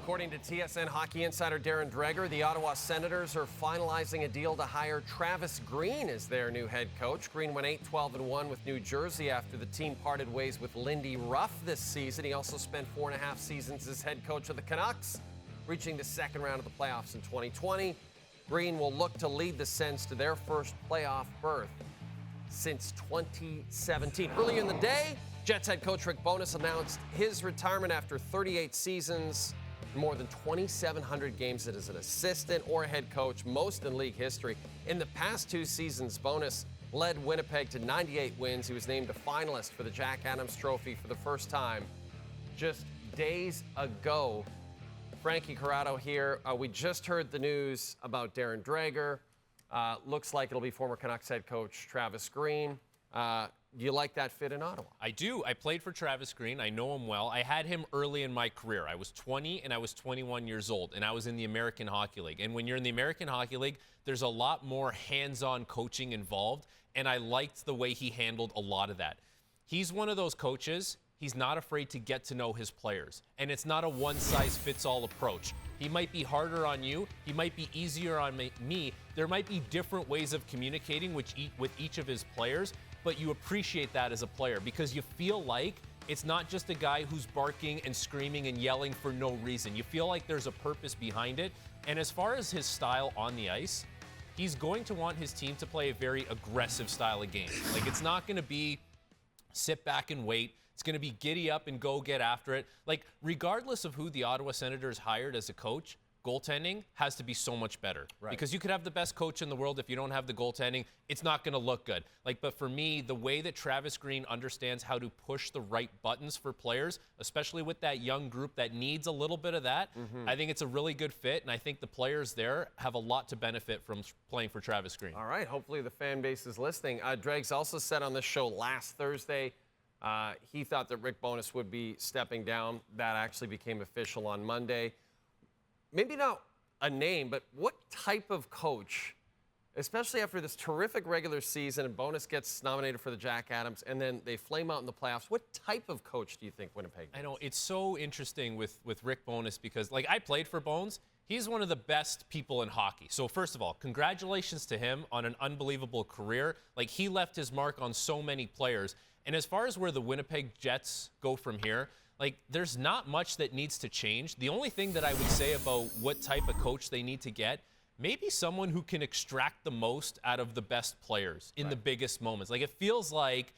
According to TSN Hockey insider Darren Dreger, the Ottawa Senators are finalizing a deal to hire Travis Green as their new head coach. Green went 8-12-1 with New Jersey after the team parted ways with Lindy Ruff this season. He also spent 4.5 seasons as head coach of the Canucks, reaching the second round of the playoffs in 2020. Green will look to lead the Sens to their first playoff berth since 2017. Early in the day, Jets head coach Rick Bowness announced his retirement after 38 seasons, more than 2,700 games as an assistant or head coach, most in league history. In the past 2 seasons, Bowness led Winnipeg to 98 wins. He was named a finalist for the Jack Adams Trophy for the first time just days ago. Frankie Corrado here. We just heard the news about Darren Dreger. Looks like it'll be former Canucks head coach Travis Green. Do you like that fit in Ottawa? I do. I played for Travis Green. I know him well. I had him early in my career. I was 20 and I was 21 years old, and I was in the American Hockey League. And when you're in the American Hockey League, there's a lot more hands-on coaching involved, and I liked the way he handled a lot of that. He's one of those coaches. He's not afraid to get to know his players, and it's not a one-size-fits-all approach. He might be harder on you. He might be easier on me. There might be different ways of communicating with each of his players, but you appreciate that as a player because you feel like it's not just a guy who's barking and screaming and yelling for no reason. You feel like there's a purpose behind it. And as far as his style on the ice, he's going to want his team to play a very aggressive style of game. Like, it's not going to be sit back and wait. It's going to be giddy up and go get after it. Like, regardless of who the Ottawa Senators hired as a coach, goaltending has to be so much better. Right. Because you could have the best coach in the world. If you don't have the goaltending, it's not going to look good. But for me, the way that Travis Green understands how to push the right buttons for players, especially with that young group that needs a little bit of that, I think it's a really good fit. And I think the players there have a lot to benefit from playing for Travis Green. All right. Hopefully the fan base is listening. Dregs also said on this show last Thursday, he thought that Rick Bowness would be stepping down. That actually became official on Monday. Maybe not a name, but what type of coach, especially after this terrific regular season and Bowness gets nominated for the Jack Adams and then they flame out in the playoffs, what type of coach do you think Winnipeg needs? I know, it's so interesting with Rick Bowness because, like, I played for Bones. He's one of the best people in hockey. So first of all, congratulations to him on an unbelievable career. Like, he left his mark on so many players. And as far as where the Winnipeg Jets go from here, like, there's not much that needs to change. The only thing that I would say about what type of coach they need to get, maybe someone who can extract the most out of the best players in the biggest moments. Like, it feels like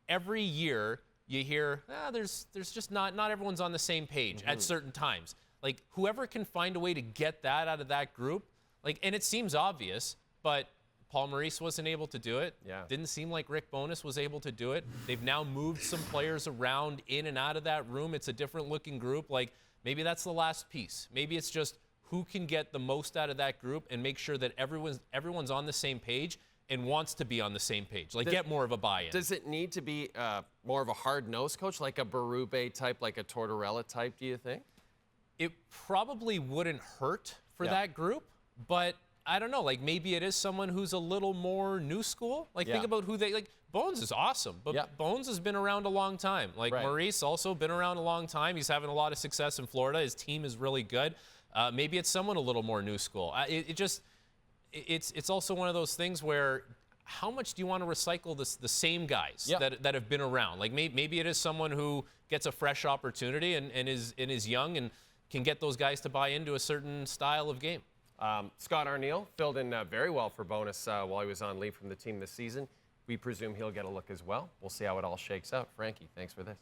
every year you hear, there's just not everyone's on the same page at certain times. Like, whoever can find a way to get that out of that group, like, and it seems obvious, but Paul Maurice wasn't able to do it. Yeah. Didn't seem like Rick Bowness was able to do it. They've now moved some players around in and out of that room. It's a different looking group. Like, maybe that's the last piece. Maybe it's just who can get the most out of that group and make sure that everyone's on the same page and wants to be on the same page. Like, get more of a buy-in. Does it need to be more of a hard-nosed coach, like a Berube type, like a Tortorella type, do you think? It probably wouldn't hurt for that group, but I don't know, like, maybe it is someone who's a little more new school. Like, think about who they, like, Bones is awesome, but Bones has been around a long time. Like, Maurice also been around a long time. He's having a lot of success in Florida. His team is really good. Maybe it's someone a little more new school. It's also one of those things where how much do you want to recycle the same guys that have been around? Like, maybe it is someone who gets a fresh opportunity and is young and can get those guys to buy into a certain style of game. Scott Arniel filled in very well for Bowness while he was on leave from the team this season. We presume he'll get a look as well. We'll see how it all shakes out. Frankie, thanks for this.